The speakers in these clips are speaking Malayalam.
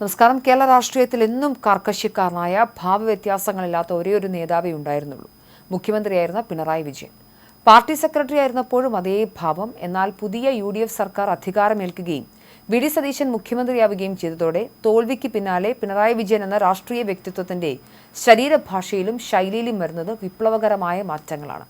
നമസ്കാരം. കേരള രാഷ്ട്രീയത്തിൽ എന്നും കാർക്കശ്യക്കാരനായ ഭാവവ്യത്യാസങ്ങളില്ലാത്ത ഒരേയൊരു നേതാവേ ഉണ്ടായിരുന്നുള്ളൂ. മുഖ്യമന്ത്രിയായിരുന്ന പിണറായി വിജയൻ. പാർട്ടി സെക്രട്ടറി ആയിരുന്നപ്പോഴും അതേ ഭാവം. എന്നാൽ പുതിയ UDF സർക്കാർ അധികാരമേൽക്കുകയും വി.ഡി. സതീശൻ മുഖ്യമന്ത്രിയാവുകയും ചെയ്തതോടെ തോൽവിക്ക് പിന്നാലെ പിണറായി വിജയൻ എന്ന രാഷ്ട്രീയ വ്യക്തിത്വത്തിന്റെ ശരീരഭാഷയിലും ശൈലിയിലും വരുന്നത് വിപ്ലവകരമായ മാറ്റങ്ങളാണ്.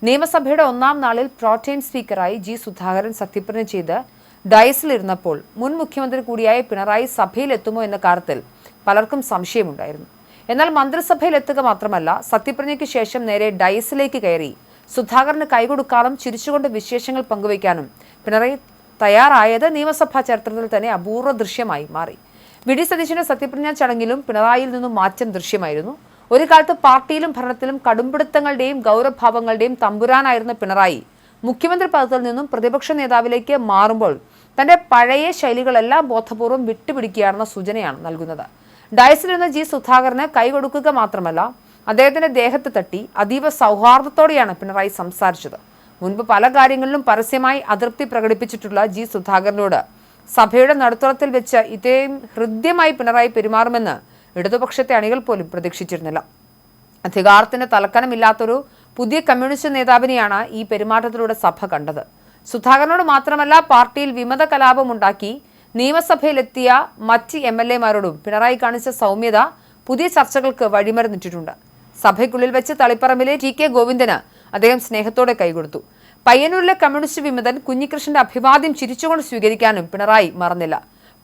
നിയമസഭയുടെ ഒന്നാം നാളിൽ പ്രോടേം സ്പീക്കറായി ജി സുധാകരൻ സത്യപ്രതിജ്ഞ ചെയ്ത് ഡയസിലിരുന്നപ്പോൾ മുൻ മുഖ്യമന്ത്രി കൂടിയായ പിണറായി സഭയിലെത്തുമോ എന്ന കാര്യത്തിൽ പലർക്കും സംശയമുണ്ടായിരുന്നു. എന്നാൽ മന്ത്രിസഭയിലെത്തുക മാത്രമല്ല, സത്യപ്രതിജ്ഞയ്ക്ക് ശേഷം നേരെ ഡയസിലേക്ക് കയറി സുധാകരന് കൈകൊടുക്കാനും ചിരിച്ചുകൊണ്ട് വിശേഷങ്ങൾ പങ്കുവയ്ക്കാനും പിണറായി തയ്യാറായത് നിയമസഭാ ചരിത്രത്തിൽ തന്നെ അപൂർവ ദൃശ്യമായി മാറി. വി.ഡി. സതീശന്റെ സത്യപ്രതിജ്ഞാ ചടങ്ങിലും പിണറായിയിൽ നിന്നും മാറ്റം ദൃശ്യമായിരുന്നു. ഒരു കാലത്ത് പാർട്ടിയിലും ഭരണത്തിലും കടുംപിടുത്തങ്ങളുടെയും ഗൗരവഭാവങ്ങളുടെയും തമ്പുരാനായിരുന്ന പിണറായി മുഖ്യമന്ത്രി പദത്തിൽ നിന്നും പ്രതിപക്ഷ നേതാവിലേക്ക് മാറുമ്പോൾ തന്റെ പഴയ ശൈലികളെല്ലാം ബോധപൂർവം വിട്ടുപിടിക്കുകയാണെന്ന സൂചനയാണ് നൽകുന്നത്. ഡയസിലിരുന്ന ജി സുധാകരന് കൈകൊടുക്കുക മാത്രമല്ല, അദ്ദേഹത്തിന്റെ ദേഹത്ത് തട്ടി അതീവ സൗഹാർദ്ദത്തോടെയാണ് പിണറായി സംസാരിച്ചത്. മുൻപ് പല കാര്യങ്ങളിലും പരസ്യമായി അതൃപ്തി പ്രകടിപ്പിച്ചിട്ടുള്ള ജി സുധാകരനോട് സഭയുടെ നടുത്തളത്തിൽ വെച്ച് ഇത്രയും ഹൃദ്യമായി പിണറായി പെരുമാറുമെന്ന് ഇടതുപക്ഷത്തെ അണികൾ പോലും പ്രതീക്ഷിച്ചിരുന്നില്ല. അധികാരത്തിന് തലക്കനമില്ലാത്തൊരു പുതിയ കമ്മ്യൂണിസ്റ്റ് നേതാവിനെയാണ് ഈ പെരുമാറ്റത്തിലൂടെ സഭ കണ്ടത്. സുധാകരനോട് മാത്രമല്ല, പാർട്ടിയിൽ വിമത കലാപമുണ്ടാക്കി നിയമസഭയിലെത്തിയ മറ്റ് MLA-മാരോടും പിണറായി കാണിച്ച സൗമ്യത പുതിയ ചർച്ചകൾക്ക് വഴിമരുന്നിട്ടിട്ടുണ്ട്. സഭയ്ക്കുള്ളിൽ വെച്ച് തളിപ്പറമ്പിലെ TK ഗോവിന്ദന് അദ്ദേഹം സ്നേഹത്തോടെ കൈകൊടുത്തു. പയ്യന്നൂരിലെ കമ്മ്യൂണിസ്റ്റ് വിമതൻ കുഞ്ഞികൃഷ്ണന്റെ അഭിവാദ്യം ചിരിച്ചുകൊണ്ട് സ്വീകരിക്കാനും പിണറായി മറന്നില്ല.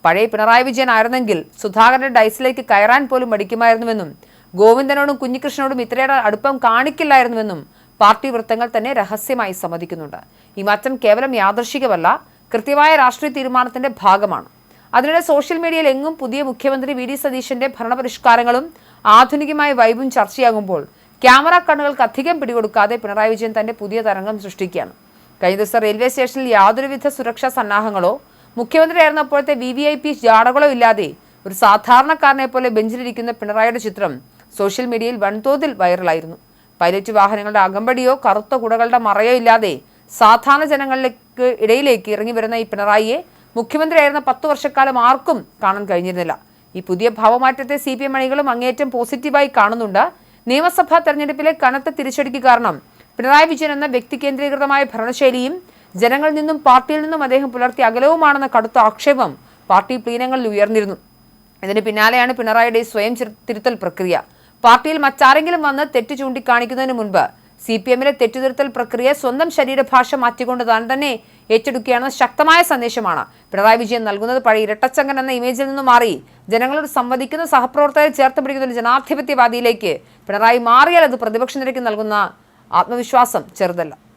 പഴയ പിണറായി വിജയൻ ആയിരുന്നെങ്കിൽ സുധാകരന്റെ ഡയസിലേക്ക് കയറാൻ പോലും മടിക്കുമായിരുന്നുവെന്നും ഗോവിന്ദനോടും കുഞ്ഞികൃഷ്ണനോടും ഇത്രയേറെ അടുപ്പം കാണിക്കില്ലായിരുന്നുവെന്നും പാർട്ടി വൃത്തങ്ങൾ തന്നെ രഹസ്യമായി സമ്മതിക്കുന്നുണ്ട്. ഈ മാറ്റം കേവലം യാദൃശികമല്ല, കൃത്യമായ രാഷ്ട്രീയ തീരുമാനത്തിന്റെ ഭാഗമാണ്. അതിനിടെ സോഷ്യൽ മീഡിയയിൽ എങ്ങും പുതിയ മുഖ്യമന്ത്രി വി.ഡി. സതീശന്റെ ഭരണപരിഷ്കാരങ്ങളും ആധുനികമായ വൈബും ചർച്ചയാകുമ്പോൾ ക്യാമറ കണ്ണുകൾക്ക് അധികം പിടികൊടുക്കാതെ പിണറായി വിജയൻ തന്റെ പുതിയ തരംഗം സൃഷ്ടിക്കുകയാണ്. കഴിഞ്ഞ ദിവസം റെയിൽവേ സ്റ്റേഷനിൽ യാതൊരുവിധ സുരക്ഷാ സന്നാഹങ്ങളോ മുഖ്യമന്ത്രിയായിരുന്നപ്പോഴത്തെ VVIP ജാടകളോ ഇല്ലാതെ ഒരു സാധാരണക്കാരനെ പോലെ ബെഞ്ചിലിരിക്കുന്ന പിണറായിയുടെ ചിത്രം സോഷ്യൽ മീഡിയയിൽ വൻതോതിൽ വൈറലായിരുന്നു. പൈലറ്റ് വാഹനങ്ങളുടെ അകമ്പടിയോ കറുത്ത കുടകളുടെ മറയോ ഇല്ലാതെ സാധാരണ ജനങ്ങളിലേക്ക് ഇടയിലേക്ക് ഇറങ്ങി വരുന്ന ഈ പിണറായിയെ മുഖ്യമന്ത്രിയായിരുന്ന 10 വർഷക്കാലം ആർക്കും കാണാൻ കഴിഞ്ഞിരുന്നില്ല. ഈ പുതിയ ഭാവമാറ്റത്തെ CPM അണികളും അങ്ങേയറ്റം പോസിറ്റീവായി കാണുന്നുണ്ട്. നിയമസഭാ തെരഞ്ഞെടുപ്പിലെ കനത്ത തിരിച്ചടിക്ക് കാരണം പിണറായി വിജയൻ എന്ന വ്യക്തി കേന്ദ്രീകൃതമായ ഭരണശൈലിയും ജനങ്ങളിൽ നിന്നും പാർട്ടിയിൽ നിന്നും അദ്ദേഹം പുലർത്തിയ അകലവുമാണെന്ന കടുത്ത ആക്ഷേപം പാർട്ടി പ്ലീനങ്ങളിൽ ഉയർന്നിരുന്നു. ഇതിന് പിന്നാലെയാണ് പിണറായിയുടെ സ്വയം തിരുത്തൽ പ്രക്രിയ. പാർട്ടിയിൽ മറ്റാരെങ്കിലും വന്ന് തെറ്റ് ചൂണ്ടിക്കാണിക്കുന്നതിന് മുൻപ് CPM-ലെ തെറ്റുതിരുത്തൽ പ്രക്രിയ സ്വന്തം ശരീരഭാഷ മാറ്റിക്കൊണ്ട് താൻ തന്നെ ഏറ്റെടുക്കുകയാണെന്ന ശക്തമായ സന്ദേശമാണ് പിണറായി വിജയൻ നൽകുന്നത്. പഴയ ഇരട്ടച്ചങ്കൻ എന്ന ഇമേജിൽ നിന്ന് മാറി ജനങ്ങളോട് സംവദിക്കുന്ന സഹപ്രവർത്തകരെ ചേർത്ത് പിടിക്കുന്ന ഒരു ജനാധിപത്യവാദിയിലേക്ക് പിണറായി മാറിയാൽ അത് പ്രതിപക്ഷ നിരക്ക് നൽകുന്ന ആത്മവിശ്വാസം ചെറുതല്ല.